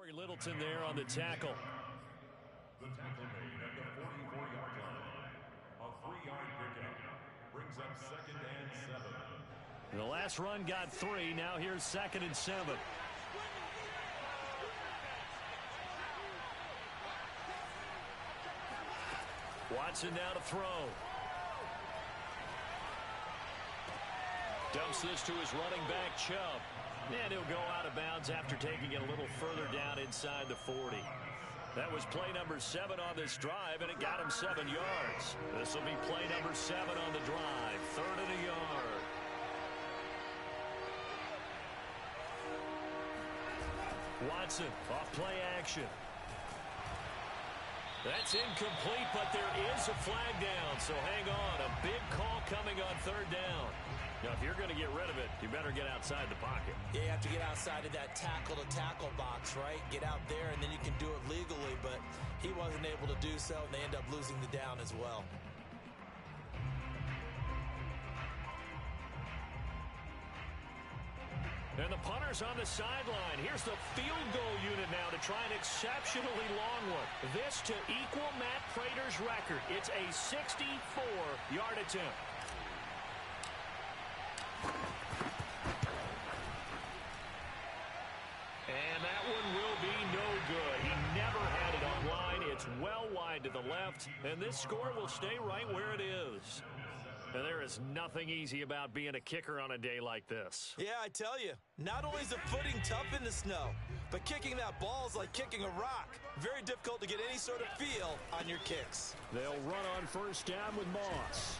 Corey Littleton there on the tackle. The tackle made at the 44-yard line. A 3-yard pickup brings up 2nd and 7. The last run got 3. Now here's 2nd and 7. Watson now to throw. Dumps this to his running back, Chubb. And he'll go out of bounds after taking it a little further down inside the 40. That was play number 7 on this drive, and it got him 7 yards. This will be play number 7 on the drive. 3rd and a yard. Watson off play action. That's incomplete, but there is a flag down, so hang on. A big call coming on 3rd down. Now, if you're going to get rid of it, you better get outside the pocket. Yeah, you have to get outside of that tackle-to-tackle box, right? Get out there, and then you can do it legally, but he wasn't able to do so, and they end up losing the down as well. And the punter's on the sideline. Here's the field goal unit now to try an exceptionally long one. This to equal Matt Prater's record. It's a 64-yard attempt. And that one will be no good. He never had it on line. It's well wide to the left, and this score will stay right where it is. And there is nothing easy about being a kicker on a day like this. Yeah, I tell you, not only is the footing tough in the snow, but kicking that ball is like kicking a rock. Very difficult to get any sort of feel on your kicks. They'll run on 1st down with Moss.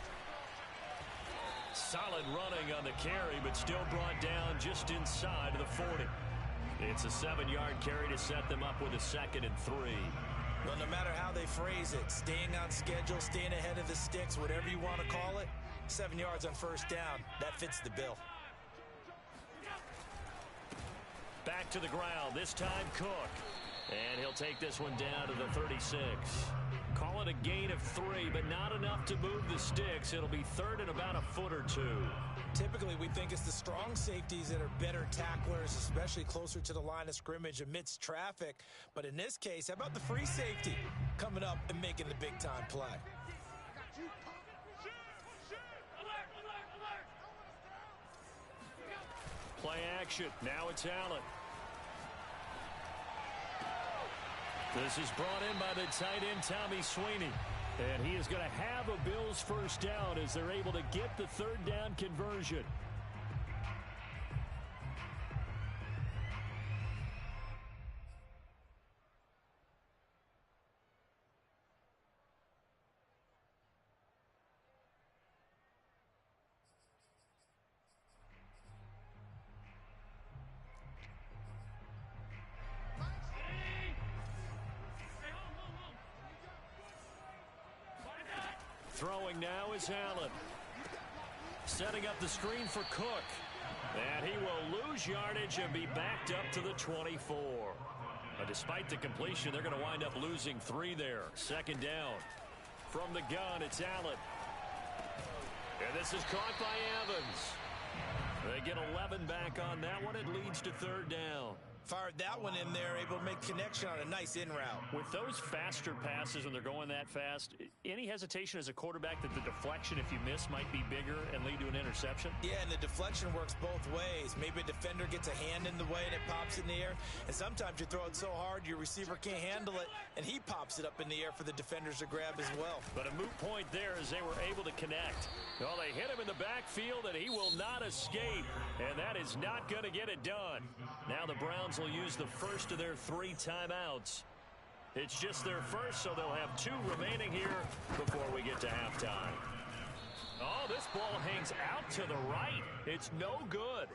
Solid running on the carry, but still brought down just inside of the 40. It's a 7-yard carry to set them up with a 2nd and 3. Well, no matter how they phrase it, staying on schedule, staying ahead of the sticks, whatever you want to call it, 7 yards on 1st down, that fits the bill. Back to the ground, this time Cook. And he'll take this one down to the 36. Call it a gain of 3, but not enough to move the sticks. It'll be 3rd and about a foot or 2. Typically, we think it's the strong safeties that are better tacklers, especially closer to the line of scrimmage amidst traffic. But in this case, how about the free safety coming up and making the big-time play? Play action. Now it's Allen. This is brought in by the tight end, Tommy Sweeney. And he is going to have a Bills 1st down as they're able to get the 3rd down conversion. Throwing now is Allen. Setting up the screen for Cook. And he will lose yardage and be backed up to the 24. But despite the completion, they're going to wind up losing 3 there. 2nd down. From the gun, it's Allen. And this is caught by Evans. They get 11 back on that one. It leads to 3rd down. Fired that one in there, able to make connection on a nice in route. With those faster passes when they're going that fast, any hesitation as a quarterback that the deflection, if you miss, might be bigger and lead to an interception? Yeah, and the deflection works both ways. Maybe a defender gets a hand in the way and it pops in the air. And sometimes you throw it so hard your receiver can't handle it, and he pops it up in the air for the defenders to grab as well. But a moot point there as they were able to connect. Well, they hit him in the backfield, and he will not escape. And that is not going to get it done. Now the Browns will use the 1st of their 3 timeouts. It's just their 1st, so they'll have 2 remaining here before we get to halftime. Oh, this ball hangs out to the right. It's no good.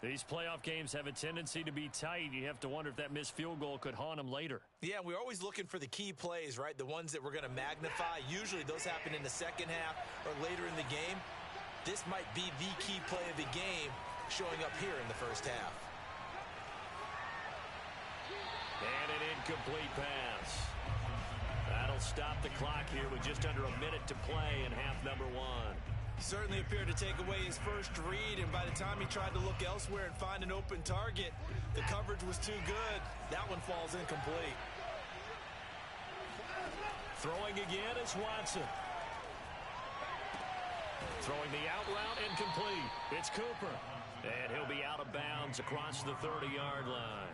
These playoff games have a tendency to be tight. You have to wonder if that missed field goal could haunt them later. Yeah, we're always looking for the key plays, right? The ones that we're going to magnify. Usually those happen in the 2nd half or later in the game. This might be the key play of the game showing up here in the 1st half. And an incomplete pass. That'll stop the clock here with just under a minute to play in half number 1. Certainly appeared to take away his first read, and by the time he tried to look elsewhere and find an open target, the coverage was too good. That one falls incomplete. Throwing again is Watson. Throwing the out route incomplete. It's Cooper. And he'll be out of bounds across the 30-yard line.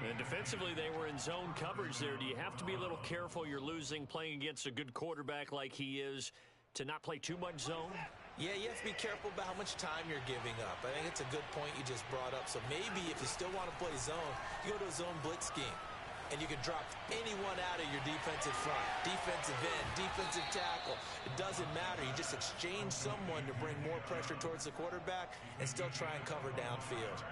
And defensively, they were in zone coverage there. Do you have to be a little careful you're losing playing against a good quarterback like he is to not play too much zone? Yeah, you have to be careful about how much time you're giving up. I think it's a good point you just brought up. So maybe if you still want to play zone, you go to a zone blitz scheme. And you can drop anyone out of your defensive front, defensive end, defensive tackle. It doesn't matter. You just exchange someone to bring more pressure towards the quarterback and still try and cover downfield.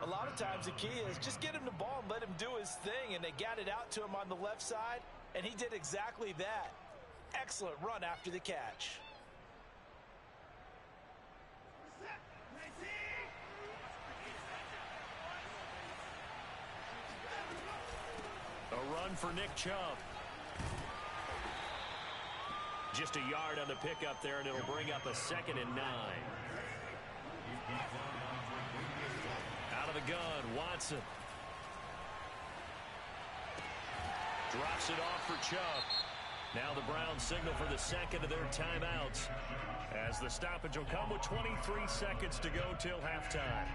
A lot of times the key is just get him the ball and let him do his thing, and they got it out to him on the left side, and he did exactly that. Excellent run after the catch. A run for Nick Chubb. Just a yard on the pickup there, and it'll bring up a 2nd and 9. Out of the gun, Watson. Drops it off for Chubb. Now the Browns signal for the second of their timeouts, as the stoppage will come with 23 seconds to go till halftime.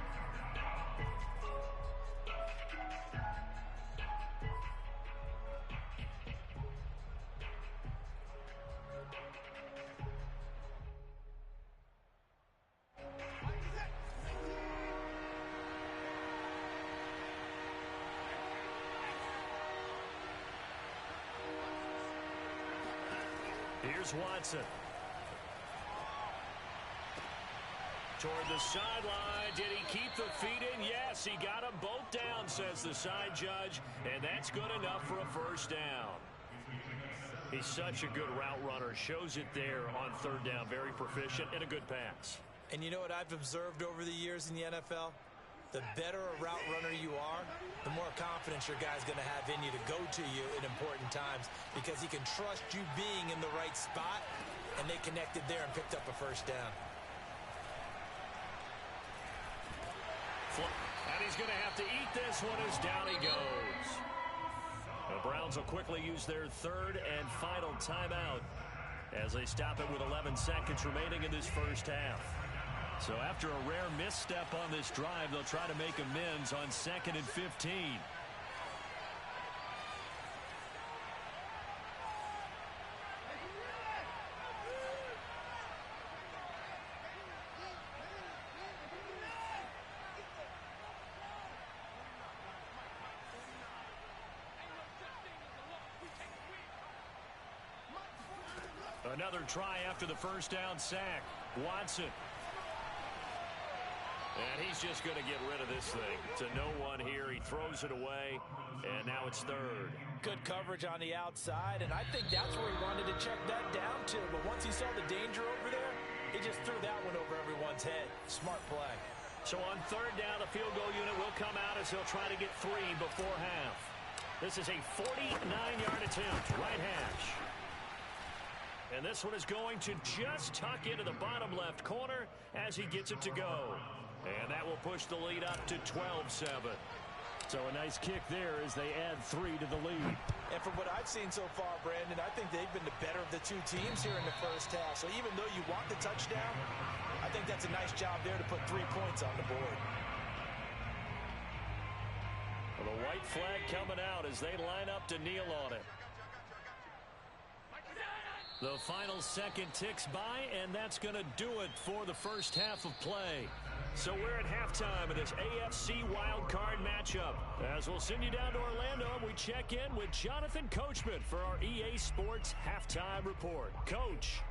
Here's Watson. Toward the sideline. Did he keep the feet in? Yes, he got them both down, says the side judge. And that's good enough for a first down. He's such a good route runner. Shows it there on 3rd down. Very proficient and a good pass. And you know what I've observed over the years in the NFL? The better a route runner you are, the more confidence your guy's going to have in you to go to you in important times, because he can trust you being in the right spot, and they connected there and picked up a first down. And he's going to have to eat this one as down he goes. The Browns will quickly use their 3rd and final timeout as they stop it with 11 seconds remaining in this first half. So after a rare misstep on this drive, they'll try to make amends on 2nd and 15. Another try after the first down sack. Watson. And he's just going to get rid of this thing to no one here. He throws it away, and now it's 3rd. Good coverage on the outside, and I think that's where he wanted to check that down to. But once he saw the danger over there, he just threw that one over everyone's head. Smart play. So on 3rd down, the field goal unit will come out as they'll try to get 3 before half. This is a 49-yard attempt, right hash. And this one is going to just tuck into the bottom left corner as he gets it to go. And that will push the lead up to 12-7. So a nice kick there as they add 3 to the lead. And from what I've seen so far, Brandon, I think they've been the better of the two teams here in the first half. So even though you want the touchdown, I think that's a nice job there to put 3 points on the board. Well, the white flag coming out as they line up to kneel on it. The final second ticks by, and that's going to do it for the first half of play. So we're at halftime of this AFC wildcard matchup. As we'll send you down to Orlando, we check in with Jonathan Coachman for our EA Sports Halftime Report. Coach.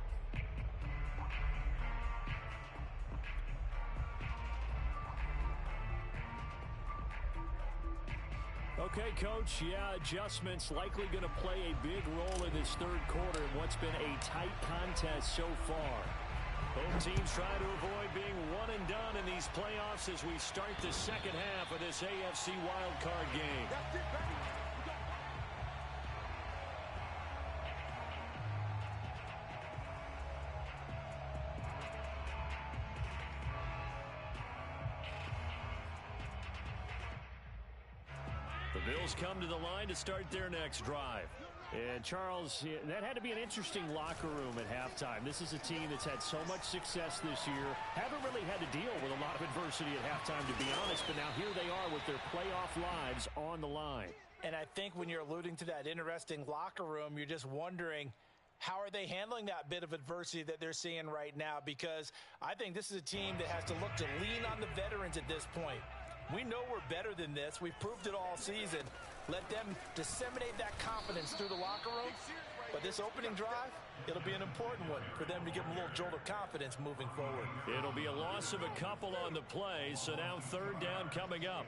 Okay, Coach, yeah, adjustments likely going to play a big role in this 3rd quarter in what's been a tight contest so far. Both teams trying to avoid being one and done in these playoffs as we start the second half of this AFC wildcard game. The Bills come to the line to start their next drive. And, Charles, that had to be an interesting locker room at halftime. This is a team that's had so much success this year. Haven't really had to deal with a lot of adversity at halftime, to be honest. But now here they are with their playoff lives on the line. And I think when you're alluding to that interesting locker room, you're just wondering, how are they handling that bit of adversity that they're seeing right now? Because I think this is a team that has to look to lean on the veterans at this point. We know we're better than this. We've proved it all season. Let them disseminate that confidence through the locker room. But this opening drive, it'll be an important one for them to give them a little jolt of confidence moving forward. It'll be a loss of a couple on the play, so now third down coming up.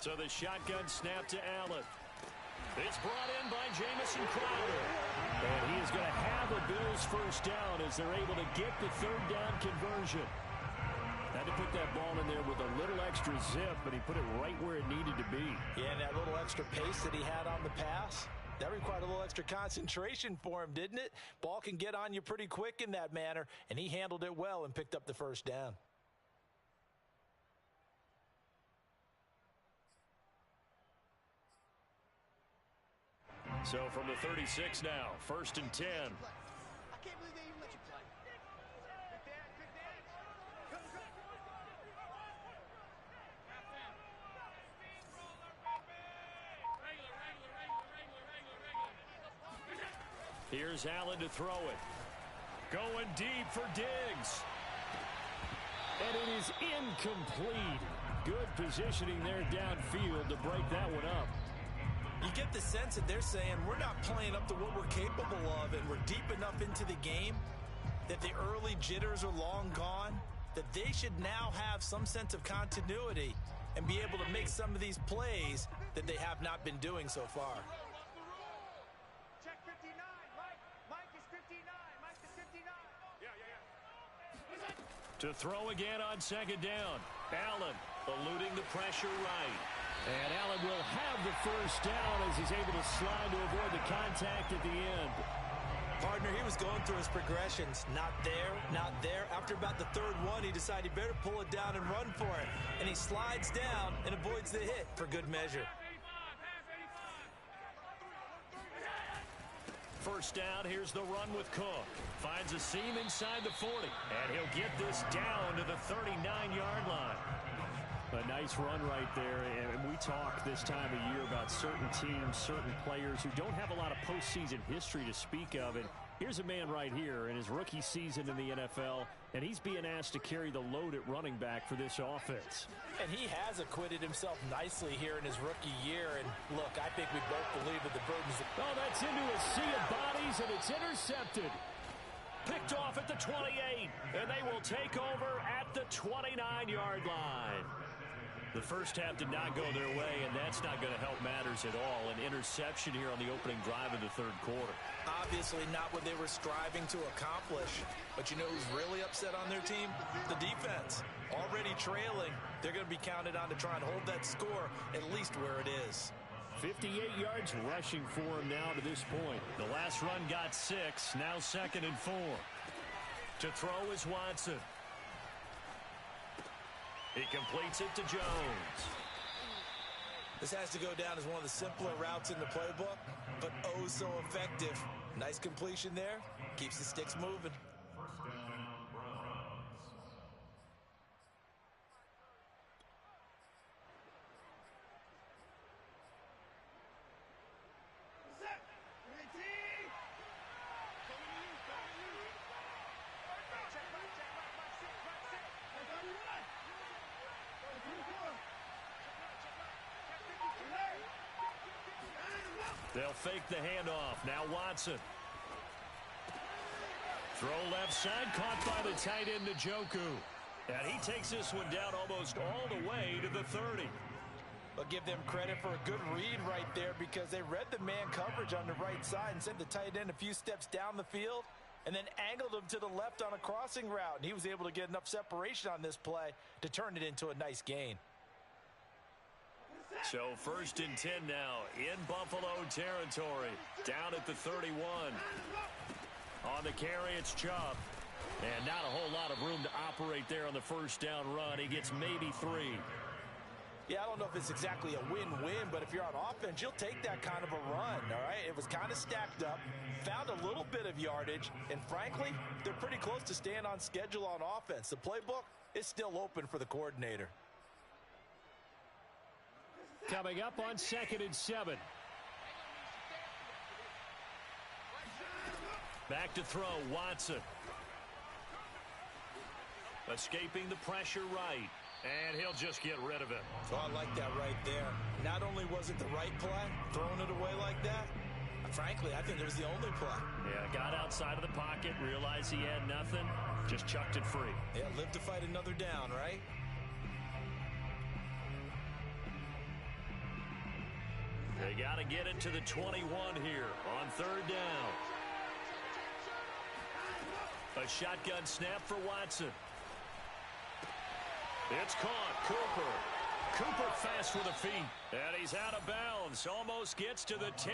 So the shotgun snap to Allen. It's brought in by Jamison Crowder. And he is going to have a Bills first down as they're able to get the third down conversion. Had to put that ball in there with a little extra zip, but he put it right where it needed to be. Yeah, and that little extra pace that he had on the pass, that required a little extra concentration for him, didn't it? Ball can get on you pretty quick in that manner, and he handled it well and picked up the first down. So from the 36 now, 1st and 10. I can't believe they even let you play. Here's Allen to throw it. Going deep for Diggs. And it is incomplete. Good positioning there downfield to break that one up. You get the sense that they're saying we're not playing up to what we're capable of, and we're deep enough into the game that the early jitters are long gone, that they should now have some sense of continuity and be able to make some of these plays that they have not been doing so far. Check 59, Mike is 59, Mike is 59. Yeah. To throw again on second down. Allen eluding the pressure right. And Allen will have the first down as he's able to slide to avoid the contact at the end. Partner, he was going through his progressions. Not there, not there. After about the third one, he decided he better pull it down and run for it. And he slides down and avoids the hit for good measure. First down, here's the run with Cook. Finds a seam inside the 40. And he'll get this down to the 39-yard line. A nice run right there, and we talk this time of year about certain teams, certain players who don't have a lot of postseason history to speak of. And here's a man right here in his rookie season in the NFL, and he's being asked to carry the load at running back for this offense. And he has acquitted himself nicely here in his rookie year. And look, I think we both believe that the burden's... Oh, that's into a sea of bodies, and it's intercepted. Picked off at the 28, and they will take over at the 29-yard line. The first half did not go their way, and that's not going to help matters at all. An interception here on the opening drive of the third quarter. Obviously not what they were striving to accomplish. But you know who's really upset on their team? The defense. Already trailing. They're going to be counted on to try and hold that score at least where it is. 58 yards rushing for him now to this point. The last run got 6, now 2nd and 4. To throw is Watson. He completes it to Jones. This has to go down as one of the simpler routes in the playbook, but oh so effective. Nice completion there. Keeps the sticks moving. They'll fake the handoff. Now Watson. Throw left side, caught by the tight end Njoku. And he takes this one down almost all the way to the 30. I'll give them credit for a good read right there because they read the man coverage on the right side and sent the tight end a few steps down the field and then angled him to the left on a crossing route. And he was able to get enough separation on this play to turn it into a nice gain. So 1st and 10 now in Buffalo territory. Down at the 31. On the carry, it's Chubb. And not a whole lot of room to operate there on the first down run. He gets maybe 3. Yeah, I don't know if it's exactly a win-win, but if you're on offense, you'll take that kind of a run, all right? It was kind of stacked up, found a little bit of yardage, and frankly, they're pretty close to staying on schedule on offense. The playbook is still open for the coordinator. Coming up on 2nd and 7. Back to throw, Watson. Escaping the pressure right. And he'll just get rid of it. Oh, I like that right there. Not only was it the right play, throwing it away like that, frankly, I think it was the only play. Yeah, got outside of the pocket, realized he had nothing, just chucked it free. Yeah, live to fight another down, right? They got to get it to the 21 here on 3rd down. A shotgun snap for Watson. It's caught. Cooper fast with the feet. And he's out of bounds. Almost gets to the 10.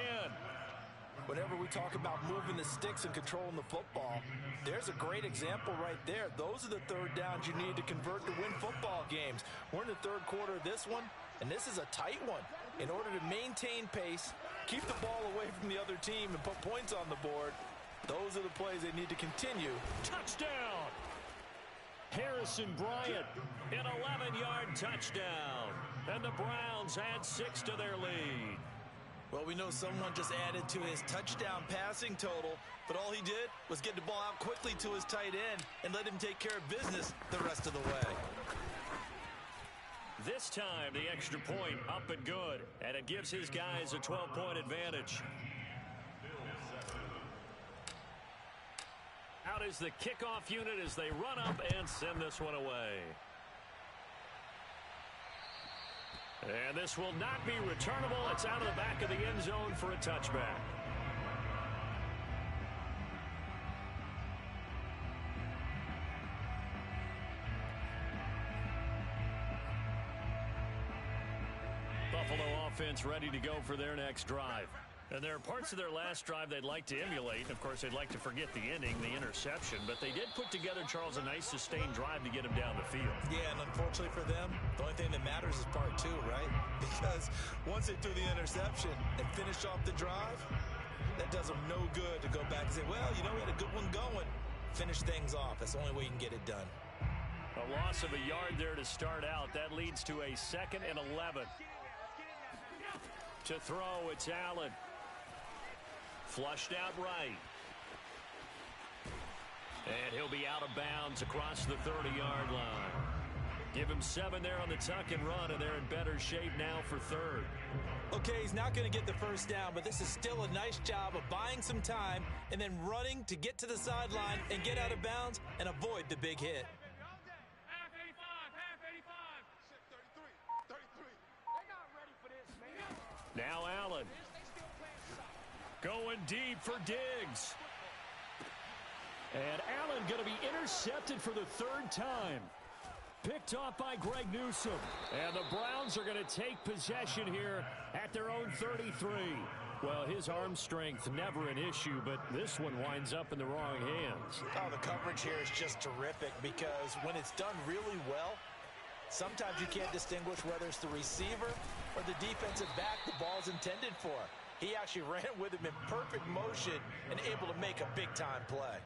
Whenever we talk about moving the sticks and controlling the football, there's a great example right there. Those are the 3rd downs you need to convert to win football games. We're in the 3rd quarter of this one, and this is a tight one. In order to maintain pace, keep the ball away from the other team, and put points on the board, those are the plays they need to continue. Touchdown! Harrison Bryant, an 11-yard touchdown. And the Browns add 6 to their lead. Well, we know someone just added to his touchdown passing total, but all he did was get the ball out quickly to his tight end and let him take care of business the rest of the way. This time, the extra point up and good, and it gives his guys a 12-point advantage. Out is the kickoff unit as they run up and send this one away. And this will not be returnable. It's out of the back of the end zone for a touchback. Buffalo offense ready to go for their next drive. And there are parts of their last drive they'd like to emulate. Of course, they'd like to forget the ending, the interception. But they did put together, Charles, a nice sustained drive to get him down the field. Yeah, and unfortunately for them, the only thing that matters is part 2, right? Because once they threw the interception and finished off the drive, that does them no good to go back and say, well, you know, we had a good one going. Finish things off. That's the only way you can get it done. A loss of a yard there to start out. That leads to a 2nd and 11. To throw, it's Allen. Flushed out right. And he'll be out of bounds across the 30-yard line. Give him 7 there on the tuck and run, and they're in better shape now for 3rd. Okay, he's not going to get the first down, but this is still a nice job of buying some time and then running to get to the sideline and get out of bounds and avoid the big hit. Half 85, half 85. 33. They're not ready for this, man. Now Allen. Going deep for Diggs. And Allen going to be intercepted for the 3rd time. Picked off by Greg Newsome. And the Browns are going to take possession here at their own 33. Well, his arm strength never an issue, but this one winds up in the wrong hands. Oh, the coverage here is just terrific because when it's done really well, sometimes you can't distinguish whether it's the receiver or the defensive back the ball's intended for. He actually ran with him in perfect motion and able to make a big-time play.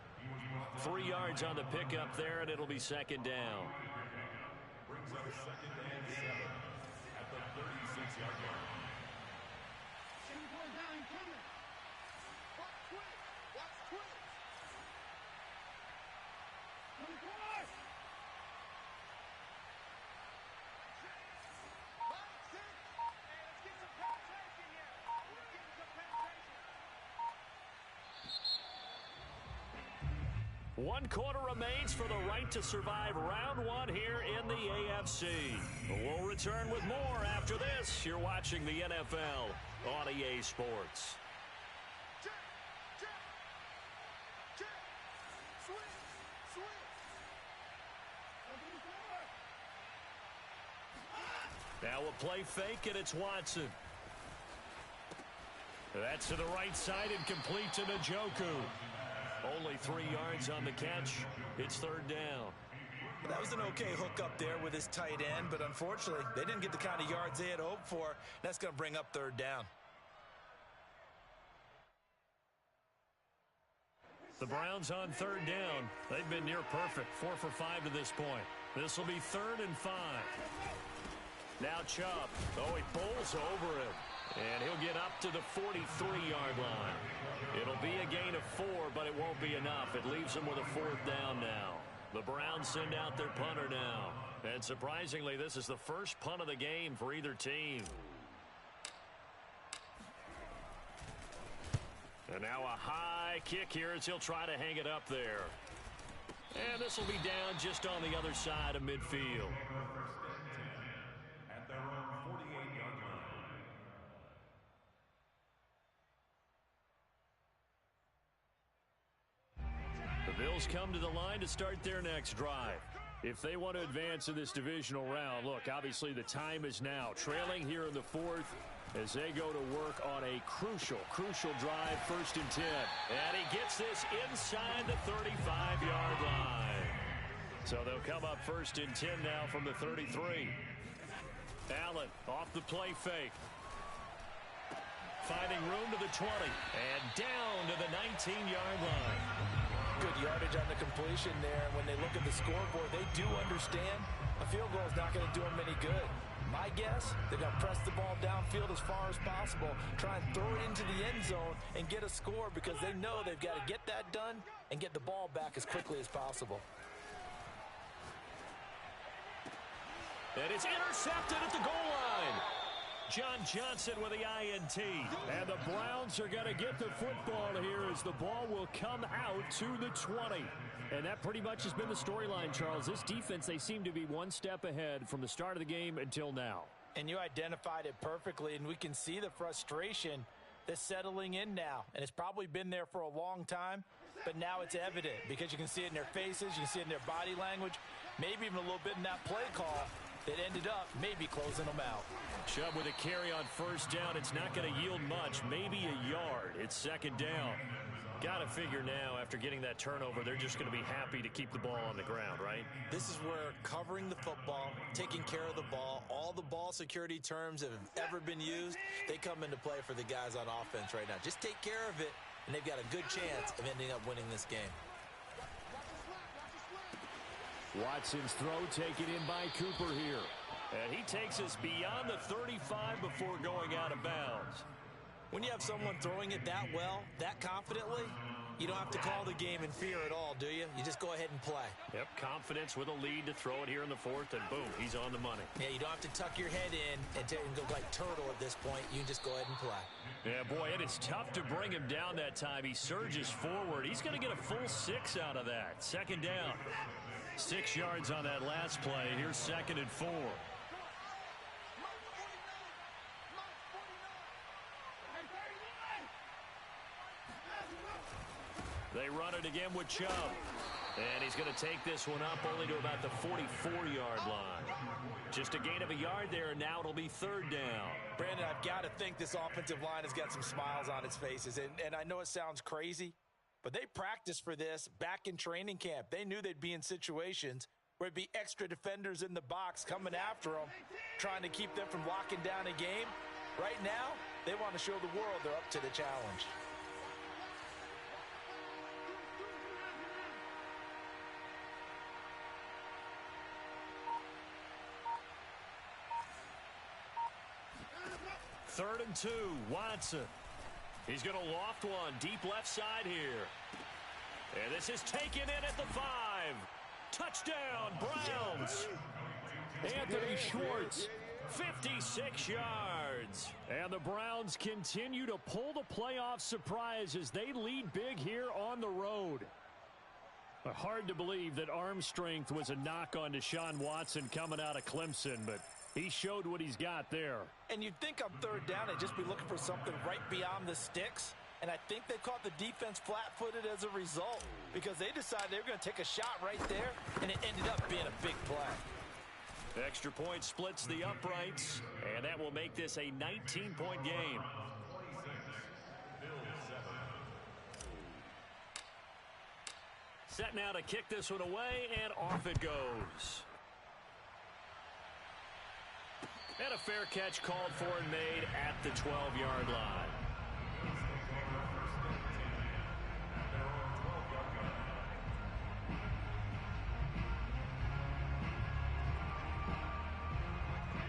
3 yards on the pickup there, and it'll be 2nd down. Brings up 2nd and 7 at the 36-yard line. One quarter remains for the right to survive round 1 here in the AFC. We'll return with more after this. You're watching the NFL on EA Sports. Now a play fake, and it's Watson. That's to the right side and complete to Njoku. Only 3 yards on the catch. It's third down. That was an okay hook up there with his tight end, but unfortunately, they didn't get the kind of yards they had hoped for. That's going to bring up third down. The Browns on third down. They've been near perfect, 4 for 5 to this point. This will be 3rd and 5. Now Chubb. Oh, he pulls over him. And he'll get up to the 43-yard line. It'll be a gain of 4, but it won't be enough. It leaves them with a 4th down now. The Browns send out their punter now. And surprisingly, this is the first punt of the game for either team. And now a high kick here as he'll try to hang it up there. And this will be down just on the other side of midfield. At their own 48-yard line. The Bills come to the line to start their next drive. If they want to advance in this divisional round, look, obviously the time is now. Trailing here in the 4th as they go to work on a crucial drive, 1st and 10. And he gets this inside the 35-yard line. So they'll come up 1st and 10 now from the 33. Allen off the play fake. Finding room to the 20. And down to the 19-yard line. Good yardage on the completion there. When they look at the scoreboard, they do understand a field goal is not going to do them any good. My guess, they're going to press the ball downfield as far as possible, try and throw it into the end zone and get a score because they know they've got to get that done and get the ball back as quickly as possible. And it's intercepted at the goal line. John Johnson with the INT. And the Browns are going to get the football here as the ball will come out to the 20. And that pretty much has been the storyline, Charles. This defense, they seem to be one step ahead from the start of the game until now. And you identified it perfectly, and we can see the frustration that's settling in now. And it's probably been there for a long time, but now it's evident because you can see it in their faces, you can see it in their body language, maybe even a little bit in that play call that ended up maybe closing them out. Chubb with a carry on 1st down. It's not going to yield much, maybe a yard. It's 2nd down. Got to figure now, after getting that turnover, they're just going to be happy to keep the ball on the ground, right? This is where covering the football, taking care of the ball, all the ball security terms that have ever been used, they come into play for the guys on offense right now. Just take care of it, and they've got a good chance of ending up winning this game. Watson's throw taken in by Cooper here. And he takes us beyond the 35 before going out of bounds. When you have someone throwing it that well, that confidently, you don't have to call the game in fear at all, do you? You just go ahead and play. Yep, confidence with a lead to throw it here in the 4th, and boom, he's on the money. Yeah, you don't have to tuck your head in and go like turtle at this point. You can just go ahead and play. Yeah, boy, it is tough to bring him down that time. He surges forward. He's going to get a full 6 out of that. 2nd down. 6 yards on that last play. Here's 2nd and 4. They run it again with Chubb. And he's going to take this one up only to about the 44-yard line. Just a gain of a yard there, and now it'll be 3rd down. Brandon, I've got to think this offensive line has got some smiles on its faces. And I know it sounds crazy, but they practiced for this back in training camp. They knew they'd be in situations where it'd be extra defenders in the box coming after them, trying to keep them from locking down a game. Right now, they want to show the world they're up to the challenge. Third and 2, Watson. He's going to loft one deep left side here. And this is taken in at the 5. Touchdown, Browns. Anthony Schwartz, 56 yards. And the Browns continue to pull the playoff surprise as they lead big here on the road. Hard to believe that arm strength was a knock on Deshaun Watson coming out of Clemson, but he showed what he's got there. And you'd think on 3rd down they'd just be looking for something right beyond the sticks. And I think they caught the defense flat-footed as a result because they decided they were going to take a shot right there, and it ended up being a big play. Extra point splits the uprights, and that will make this a 19-point game. Set now to kick this one away, and off it goes. And a fair catch called for and made at the 12-yard line.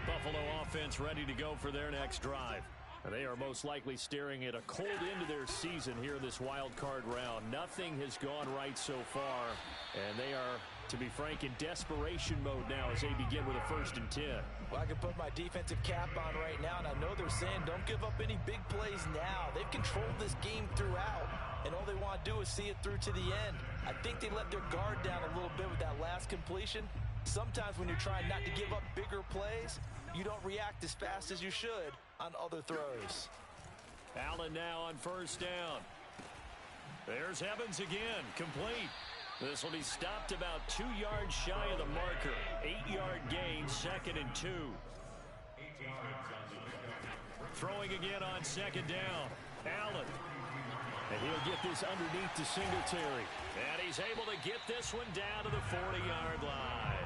Buffalo offense ready to go for their next drive. They are most likely staring at a cold end to their season here in this wild card round. Nothing has gone right so far, and they are, to be frank, in desperation mode now as they begin with a 1st and 10. Well, I can put my defensive cap on right now, and I know they're saying don't give up any big plays now. They've controlled this game throughout, and all they want to do is see it through to the end. I think they let their guard down a little bit with that last completion. Sometimes when you're trying not to give up bigger plays, you don't react as fast as you should on other throws. Allen now on 1st down. There's Evans again, complete. This will be stopped about 2 yards shy of the marker. 8-yard gain, 2nd and 2. Throwing again on 2nd down. Allen. And he'll get this underneath to Singletary. And he's able to get this one down to the 40-yard line.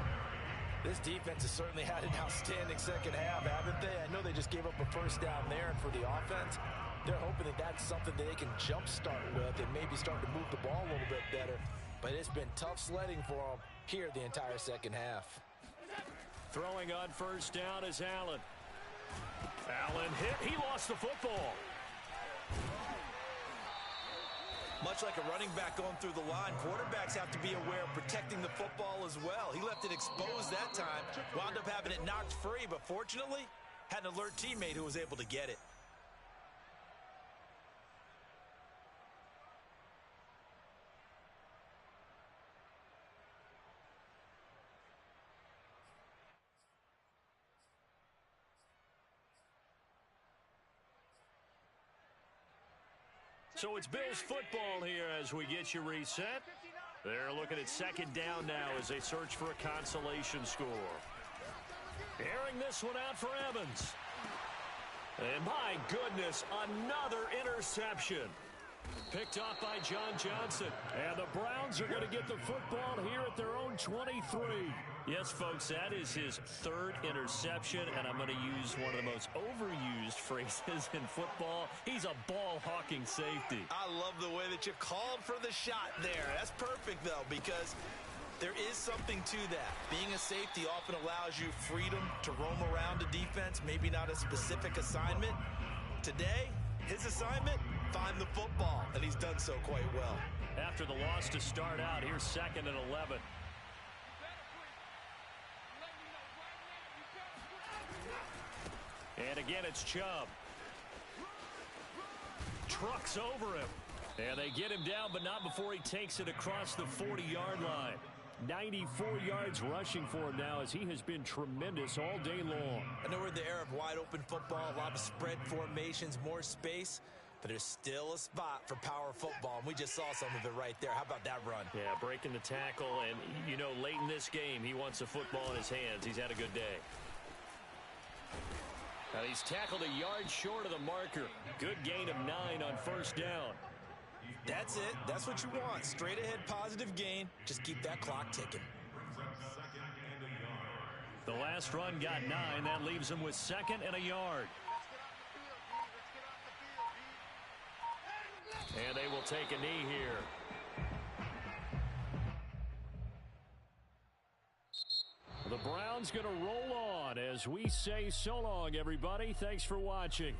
This defense has certainly had an outstanding second half, haven't they? I know they just gave up a 1st down there, and for the offense, they're hoping that that's something that they can jumpstart with and maybe start to move the ball a little bit better. But it's been tough sledding for them here the entire second half. Throwing on 1st down is Allen. Allen hit. He lost the football. Much like a running back going through the line, quarterbacks have to be aware of protecting the football as well. He left it exposed that time, wound up having it knocked free, but fortunately, had an alert teammate who was able to get it. So it's Bills football here as we get you reset. They're looking at 2nd down now as they search for a consolation score. Airing this one out for Evans. And my goodness, another interception. Picked off by John Johnson. And the Browns are going to get the football here at their own 23. Yes, folks, that is his 3rd interception, and I'm going to use one of the most overused phrases in football. He's a ball-hawking safety. I love the way that you called for the shot there. That's perfect, though, because there is something to that. Being a safety often allows you freedom to roam around a defense, maybe not a specific assignment. Today, his assignment, find the football, and he's done so quite well. After the loss to start out, here's 2nd and 11. And again, it's Chubb. Trucks over him. And they get him down, but not before he takes it across the 40-yard line. 94 yards rushing for him now as he has been tremendous all day long. I know we're in the era of wide-open football, a lot of spread formations, more space, but there's still a spot for power football, and we just saw some of it right there. How about that run? Yeah, breaking the tackle, and, you know, late in this game, he wants the football in his hands. He's had a good day. Now he's tackled a yard short of the marker. Good gain of 9 on 1st down. That's it. That's what you want. Straight ahead positive gain. Just keep that clock ticking. The last run got 9. That leaves him with 2nd and a yard. And they will take a knee here. The Browns going to roll on as we say so long, everybody. Thanks for watching.